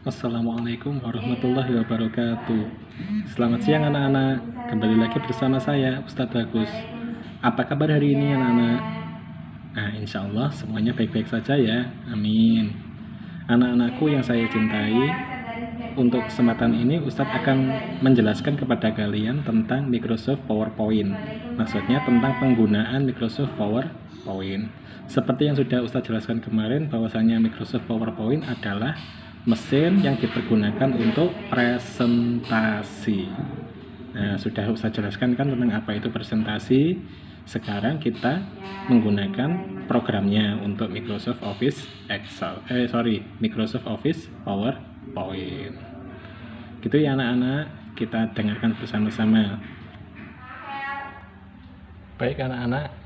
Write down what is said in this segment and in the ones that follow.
Assalamualaikum warahmatullahi wabarakatuh. Selamat siang anak-anak. Kembali lagi bersama saya Ustadz Bagus. Apa kabar hari ini anak-anak? Nah, insya Allah semuanya baik-baik saja ya. Amin. Anak-anakku yang saya cintai, untuk kesempatan ini Ustadz akan menjelaskan kepada kalian tentang Microsoft PowerPoint. Maksudnya tentang penggunaan Microsoft PowerPoint. Seperti yang sudah Ustadz jelaskan kemarin, bahwasanya Microsoft PowerPoint adalah mesin yang dipergunakan untuk presentasi. Nah, sudah Ustadz jelaskan kan tentang apa itu presentasi. Sekarang kita menggunakan programnya untuk Microsoft Office Microsoft Office PowerPoint. Gitu ya anak-anak, kita dengarkan bersama-sama. Baik anak-anak,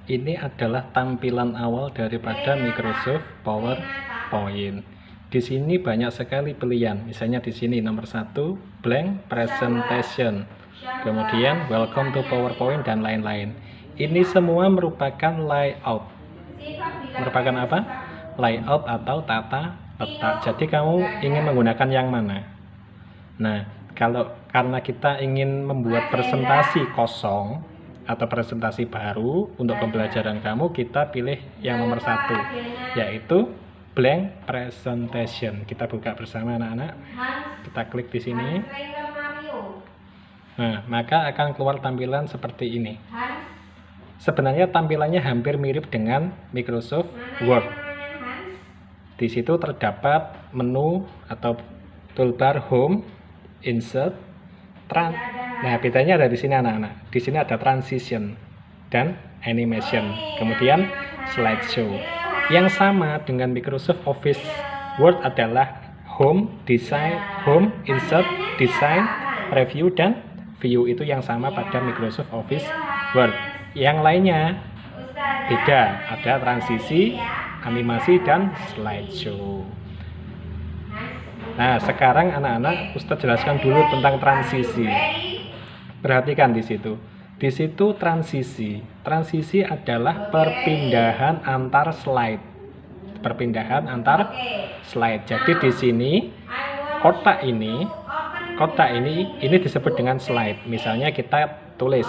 ini adalah tampilan awal daripada Microsoft PowerPoint. Di sini banyak sekali pilihan. Misalnya di sini nomor 1 blank presentation. Kemudian welcome to PowerPoint dan lain-lain. Ini semua merupakan layout. Merupakan apa? Layout atau tata letak. Jadi kamu ingin menggunakan yang mana? Nah, karena kita ingin membuat presentasi kosong atau presentasi baru untuk pembelajaran kamu, kita pilih yang nomor 1, yaitu blank presentation. Kita buka bersama anak-anak. Kita klik di sini. Nah, maka akan keluar tampilan seperti ini. Sebenarnya tampilannya hampir mirip dengan Microsoft Word. Di situ terdapat menu atau toolbar Home, Insert, Nah, bedanya ada di sini anak-anak. Di sini ada Transition dan Animation. Kemudian Slideshow. Yang sama dengan Microsoft Office Word adalah Home, Design, Home, Insert, Design, Review, dan View. Itu yang sama pada Microsoft Office Word. Yang lainnya beda, ada transisi, animasi, dan slideshow. Nah, sekarang anak-anak Ustadz jelaskan dulu tentang transisi. Perhatikan di situ. Di situ transisi. Transisi adalah perpindahan antar slide. Perpindahan antar slide. Jadi di sini kotak ini disebut dengan slide. Misalnya kita tulis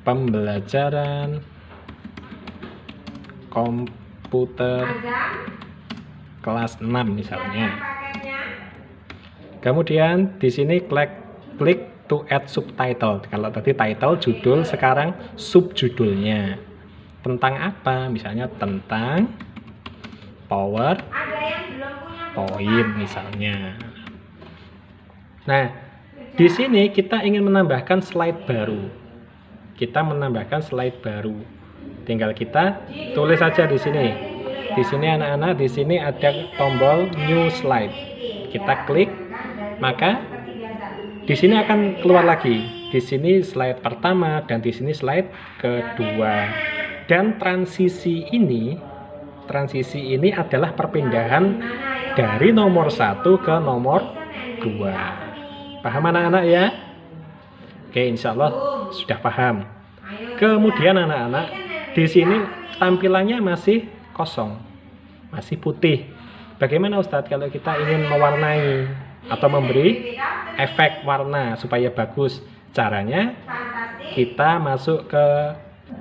pembelajaran komputer kelas 6 misalnya. Kemudian di sini klik to add subtitle. Kalau tadi title judul, sekarang subjudulnya. Tentang apa? Misalnya tentang PowerPoint misalnya. Nah, di sini kita ingin menambahkan slide baru. Tinggal kita tulis saja di sini. Di sini anak-anak, di sini ada tombol New Slide. Kita klik, maka di sini akan keluar lagi. Di sini slide pertama dan di sini slide kedua. Dan transisi ini adalah perpindahan dari nomor 1 ke nomor 2. Paham anak-anak ya? Oke, insya Allah sudah paham. Kemudian anak-anak, di sini tampilannya masih kosong, masih putih. Bagaimana Ustadz kalau kita ingin mewarnai atau memberi efek warna supaya bagus? Caranya kita masuk ke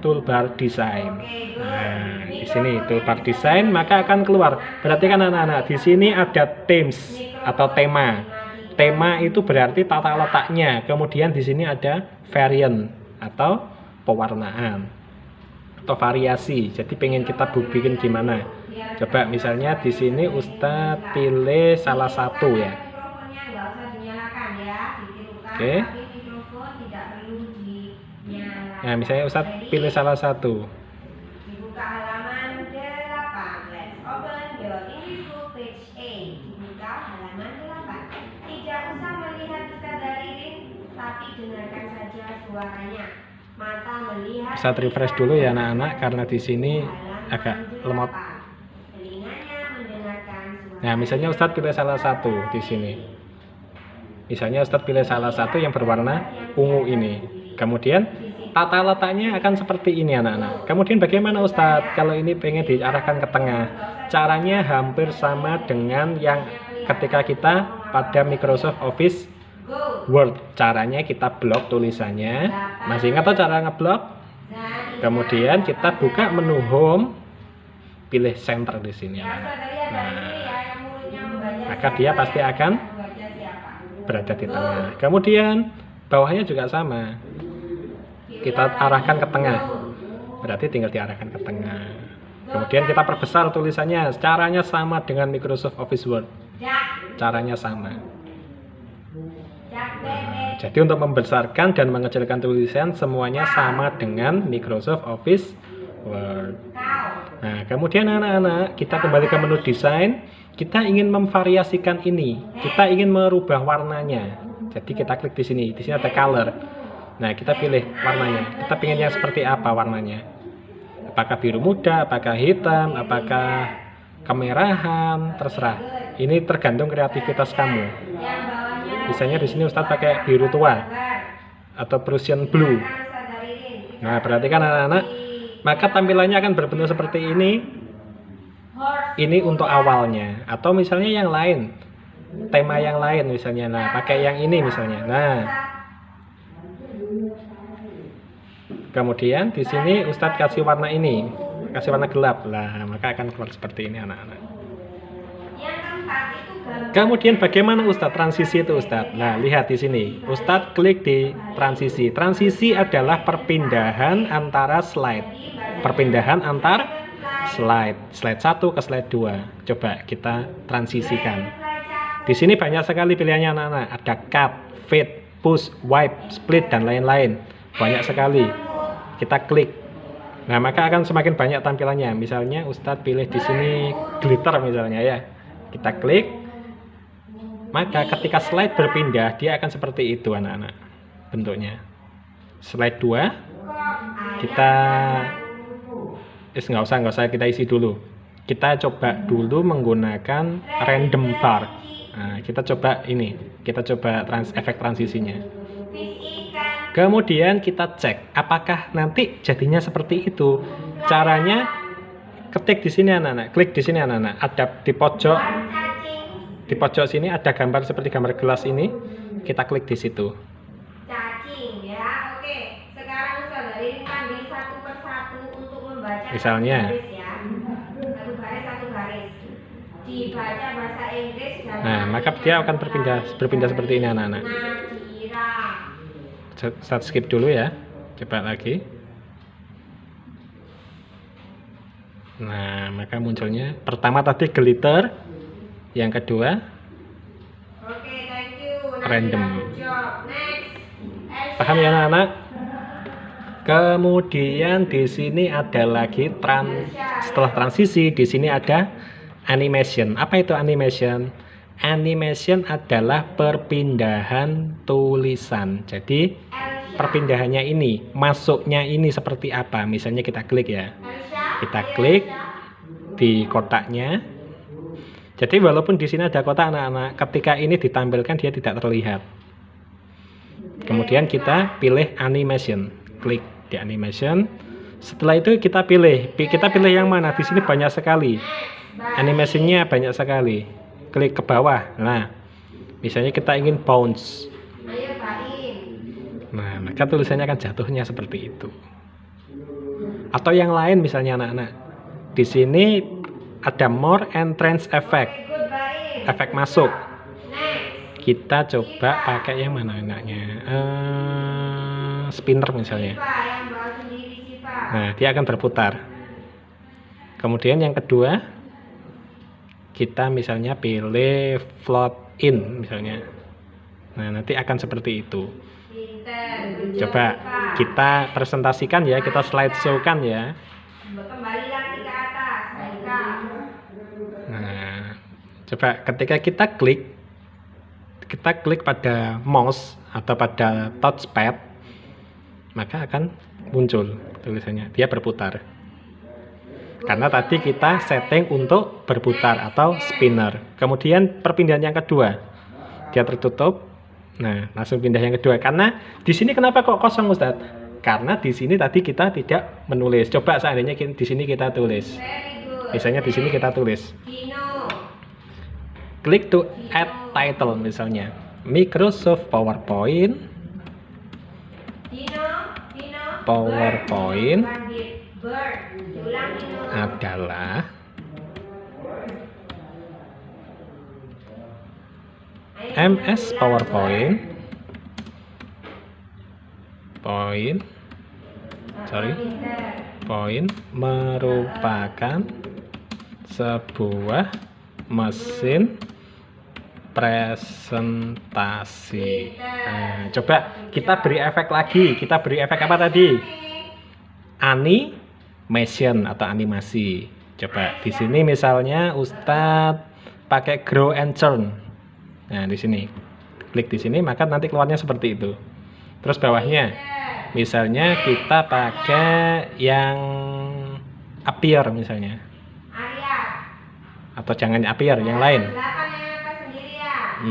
toolbar desain. Nah, di sini toolbar desain, maka akan keluar. Perhatikan anak-anak, di sini ada themes atau tema. Tema itu berarti tata letaknya. Kemudian di sini ada variant atau pewarnaan atau variasi. Jadi pengen kita bikin gimana? Coba misalnya di sini Ustadz pilih salah satu ya. Oke. Nah, misalnya Ustadz pilih salah satu. Dibuka halaman 8. Let's open your English book page 8. Dibuka halaman 8. Tidak usah melihat Ustadz dari ring, tapi dengarkan saja suaranya. Mata melihat. Ustadz refresh dulu ya anak-anak, karena di sini agak lemot. Nah, misalnya Ustadz pilih salah satu di sini. Misalnya Ustadz pilih salah satu yang berwarna ungu ini. Kemudian tata letaknya akan seperti ini anak-anak. Kemudian bagaimana Ustadz kalau ini pengen diarahkan ke tengah? Caranya hampir sama dengan yang ketika kita pada Microsoft Office Word. Caranya kita blok tulisannya. Masih ingat cara ngeblok? Kemudian kita buka menu Home, pilih Center di sini anak-anak. Nah, maka dia pasti akan berada di tengah. Kemudian bawahnya juga sama. Kita arahkan ke tengah. Berarti tinggal diarahkan ke tengah. Kemudian kita perbesar tulisannya. Caranya sama dengan Microsoft Office Word. Caranya sama. Nah, jadi untuk membesarkan dan mengecilkan tulisan semuanya sama dengan Microsoft Office Word. Nah, kemudian anak-anak, kita kembali ke menu desain. Kita ingin memvariasikan ini. Kita ingin merubah warnanya. Jadi kita klik di sini. Di sini ada color. Nah, kita pilih warnanya. Kita ingin yang seperti apa warnanya? Apakah biru muda, apakah hitam, apakah kemerahan, terserah. Ini tergantung kreativitas kamu. Misalnya di sini Ustadz pakai biru tua atau Prussian blue. Nah, perhatikan anak-anak, maka tampilannya akan berbentuk seperti ini. Ini untuk awalnya, atau misalnya yang lain, tema yang lain misalnya. Nah, pakai yang ini misalnya. Nah, kemudian di sini Ustadz kasih warna ini, kasih warna gelap lah, maka akan keluar seperti ini anak-anak. Kemudian bagaimana Ustadz transisi itu Ustadz? Nah, lihat di sini, Ustadz klik di transisi. Transisi adalah perpindahan antara slide, perpindahan antar slide 1 ke slide 2. Coba kita transisikan. Di sini banyak sekali pilihannya anak-anak. Ada cut, fade, push, wipe, split dan lain-lain. Banyak sekali. Kita klik. Nah, maka akan semakin banyak tampilannya. Misalnya Ustadz pilih di sini glitter misalnya ya. Kita klik. Maka ketika slide berpindah, dia akan seperti itu anak-anak bentuknya. Slide 2 kita nggak usah kita isi dulu. Kita coba dulu menggunakan random bar. Nah, kita coba ini, kita coba efek transisinya. Kemudian kita cek apakah nanti jadinya seperti itu. Caranya ketik di sini anak-anak, klik di sini anak-anak. Ada di pojok sini ada gambar seperti gambar gelas ini. Kita klik di situ. Cacing ya. Oke. Sekarang Ustaz dari panggil satu persatu untuk membaca Misalnya satu garis. Dibaca bahasa Inggris dan nah, maka dia akan berpindah seperti ini anak-anak. Start skip dulu ya. Coba lagi. Nah, maka munculnya pertama tadi glitter, yang kedua random. Paham ya anak-anak? Kemudian di sini ada lagi setelah transisi di sini ada animation. Apa itu animation? Animation adalah perpindahan tulisan. Jadi perpindahannya ini, masuknya ini seperti apa? Misalnya kita klik ya. Kita klik di kotaknya. Jadi walaupun di sini ada kotak anak-anak, ketika ini ditampilkan dia tidak terlihat. Kemudian kita pilih animation, klik di animation. Setelah itu kita pilih yang mana? Di sini banyak sekali. Animasinya banyak sekali. Klik ke bawah. Nah, misalnya kita ingin bounce. Nah, maka tulisannya akan jatuhnya seperti itu. Atau yang lain misalnya anak-anak. Di sini ada more entrance effect, efek masuk. Kita coba pakai yang mana enaknya, spinner misalnya. Nah, dia akan berputar. Kemudian yang kedua, kita misalnya pilih float in misalnya. Nah, nanti akan seperti itu. Coba kita presentasikan ya, kita slideshow kan ya. Kembali lagi ke atas. Nah, coba ketika kita klik pada mouse atau pada touchpad, maka akan muncul tulisannya. Dia berputar. Karena tadi kita setting untuk berputar atau spinner. Kemudian perpindahan yang kedua, dia tertutup. Nah, langsung pindah yang kedua. Karena di sini kenapa kok kosong Ustadz? Karena di sini tadi kita tidak menulis. Coba seandainya di sini kita tulis. Very good. Misalnya di sini kita tulis. Dino. Klik to add title misalnya. Microsoft PowerPoint. Dino. PowerPoint Bird. Diulang Dino. adalah MS PowerPoint point merupakan sebuah mesin presentasi. Nah, coba kita beri efek lagi. Kita beri efek apa tadi? Animation atau animasi. Coba di sini misalnya Ustadz pakai grow and churn. Nah, di sini. Klik di sini maka nanti keluarnya seperti itu. Terus bawahnya misalnya kita pakai yang appear misalnya. Atau jangan appear, yang lain.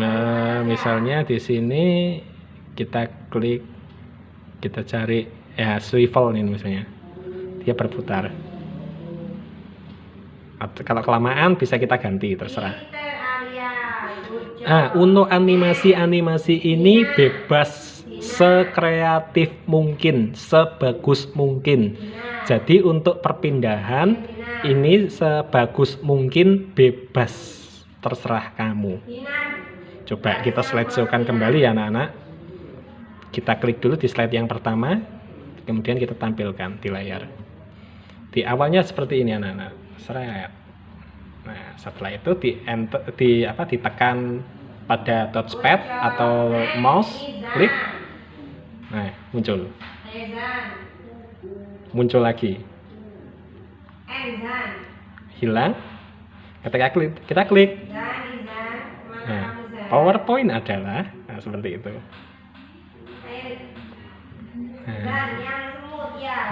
Nah, misalnya di sini kita klik, kita cari ya swivel nih misalnya. Dia berputar. Atau kalau kelamaan bisa kita ganti, terserah. Nah, untuk animasi ini bebas, sekreatif mungkin, sebagus mungkin. Jadi untuk perpindahan ini sebagus mungkin bebas, terserah kamu. Coba kita slideshow-kan kembali ya anak-anak. Kita klik dulu di slide yang pertama, kemudian kita tampilkan di layar. Di awalnya seperti ini anak-anak. Nah, setelah itu ditekan pada touchpad atau mouse, klik. Nah, muncul lagi. Hilang. Ketika kita klik. Nah, PowerPoint adalah seperti itu. Nah,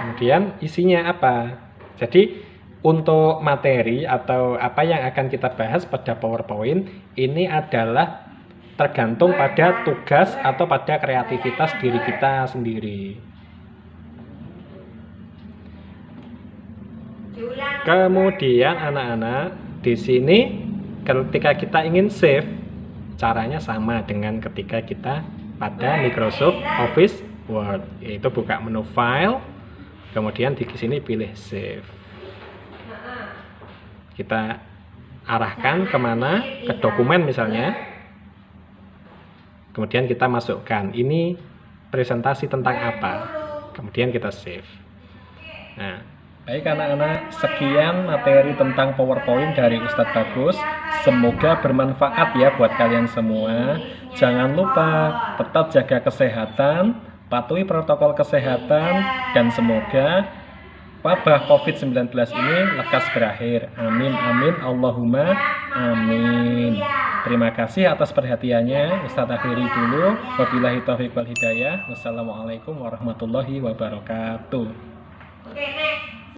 kemudian isinya apa? Jadi untuk materi atau apa yang akan kita bahas pada PowerPoint ini adalah tergantung pada tugas atau pada kreativitas diri kita sendiri. Kemudian anak-anak di sini ketika kita ingin save, caranya sama dengan ketika kita pada Microsoft Office Word, yaitu buka menu File, kemudian di sini pilih Save. Kita arahkan kemana, ke dokumen misalnya, kemudian kita masukkan ini presentasi tentang apa, kemudian kita save. Nah, baik anak-anak, sekian materi tentang PowerPoint dari Ustadz Bagus. Semoga bermanfaat ya buat kalian semua. Jangan lupa tetap jaga kesehatan, patuhi protokol kesehatan, dan semoga wabah COVID-19 ini lekas berakhir. Amin, amin, Allahumma amin. Terima kasih atas perhatiannya. Ustadz akhiri dulu. Wabillahi taufiq wal hidayah. Wassalamualaikum warahmatullahi wabarakatuh. Oke, next.